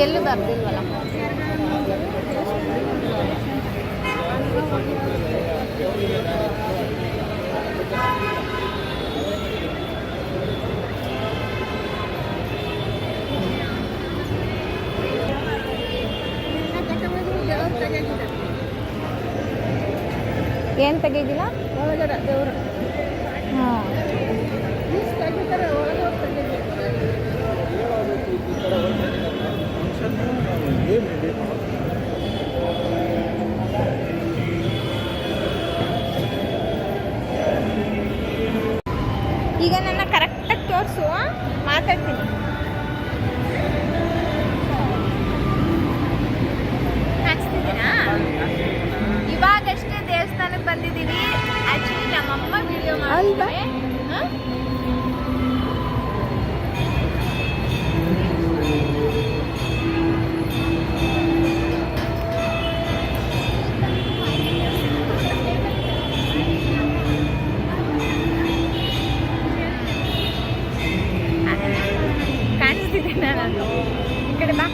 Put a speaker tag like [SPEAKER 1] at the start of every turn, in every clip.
[SPEAKER 1] ಎಲ್ಲೂ ಬರ್ದಿಲ್ವಲ್ಲ. ಏನು ತೆಗಿದಿಲ್ಲ
[SPEAKER 2] ಒಳಗಡೆ ದೇವರು.
[SPEAKER 1] ಹಾಂ ಈಗ ನನ್ನ ಕರೆಕ್ಟಾಗಿ ತೋರಿಸು, ಮಾತಾಡ್ತೀನಿ. ಹಾಕ್ಸ್ತಿದ್ದೀನಾ? ಇವಾಗಷ್ಟೇ ದೇವಸ್ಥಾನಕ್ಕೆ ಬಂದಿದ್ದೀವಿ. ಆ್ಯಕ್ಚುಲಿ ನಮ್ಮಮ್ಮ ವಿಡಿಯೋ ಮಾಡಿದ್ದಾರೆ. ಕಾಣಿಸ್ತಿದೆ ನಾನು ಈ ಕಡೆ ಬಾ.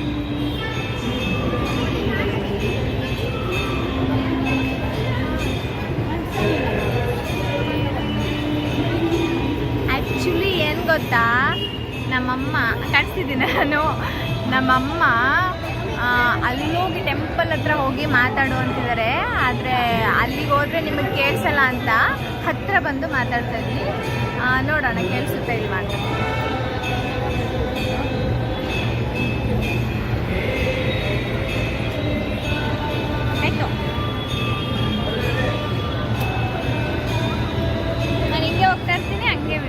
[SPEAKER 1] ಆ್ಯಕ್ಚುಲಿ ಏನು ಗೊತ್ತಾ, ನಮ್ಮಮ್ಮ ಕಾಣಿಸ್ತಿದ್ದೀನಿ ನಾನು. ನಮ್ಮಮ್ಮ ಅಲ್ಲೋಗಿ ಟೆಂಪಲ್ ಹತ್ರ ಹೋಗಿ ಮಾತಾಡು ಅಂತಿದ್ದಾರೆ. ಆದರೆ ಅಲ್ಲಿಗೆ ಹೋದರೆ ನಿಮಗೆ ಕೇಳಿಸಲ್ಲ ಅಂತ ಹತ್ತಿರ ಬಂದು ಮಾತಾಡ್ತಾ ಇದ್ದೀನಿ. ನೋಡೋಣ ಕೇಳಿಸುತ್ತೆ ಇಲ್ಲಿ ಮಾತಾಡ್ತೀನಿ. ಆಯಿತು, ನಾನು ಹಿಂಗೆ ಹೋಗ್ತಾ ಇರ್ತೀನಿ, ಹಂಗೆ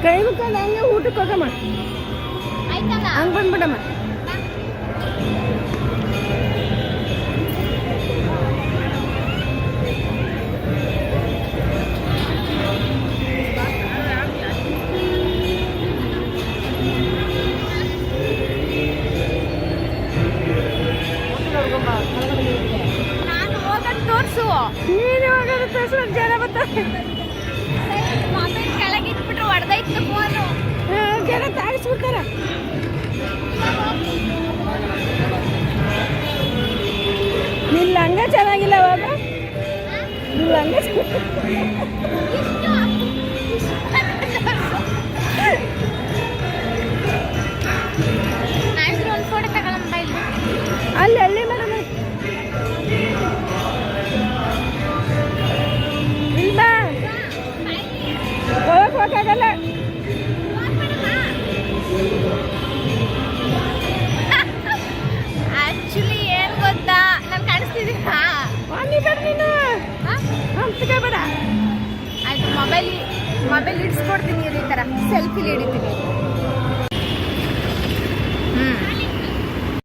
[SPEAKER 2] ಕೈ ಮುಖಂಡು ಹಂಗೆ ಊಟಕ್ಕೆ ಹೋಗಮ್ಮ.
[SPEAKER 1] ಆಯ್ತಲ್ಲ,
[SPEAKER 2] ಹಂಗೆ ಬಂದ್ಬಿಡಮ್ಮ.
[SPEAKER 1] ನಾನು ಹೋಗೋದು ತೋರಿಸು.
[SPEAKER 2] ನೀನು ಹೋಗೋದು ತೋರಿಸು, ಜನ ಬರ್ತಾರೆ.
[SPEAKER 1] ಮೊಬೈಲ್ ಕೆಳಗಿಟ್ಬಿಟ್ರೆ ಹೊಡೆದೈತು ಫೋನು.
[SPEAKER 2] ಜನ ತಾಗಿಸ್ಬಿಡ್ತಾರ. ನಿನ್ನ ಹಂಗ ಚೆನ್ನಾಗಿಲ್ಲ ಅವಾಗ. ನಿನ್ನ ಹಂಗ
[SPEAKER 1] ನಾನು ಒಂದು ಫೋಟೋ ತಗೊಳಂಬ ಇಲ್ಲಿ.
[SPEAKER 2] ಅಲ್ಲಿ ಮೇಡಮ್ ಇಲ್ಲ ಹೋಗಕ್ಕಾಗಲ್ಲ.
[SPEAKER 1] ಆ್ಯಕ್ಚುಲಿ ಏನು ಗೊತ್ತಾ, ನಾನು ಕಾಣಿಸ್ತಿದ್ದೀನಾ? ಆಯ್ತು, ಮೊಬೈಲ್ ಇಡ್ಸ್ಕೊಡ್ತೀನಿ. ಈ ಥರ ಸೆಲ್ಫಿಲಿ ಹಿಡಿತೀನಿ.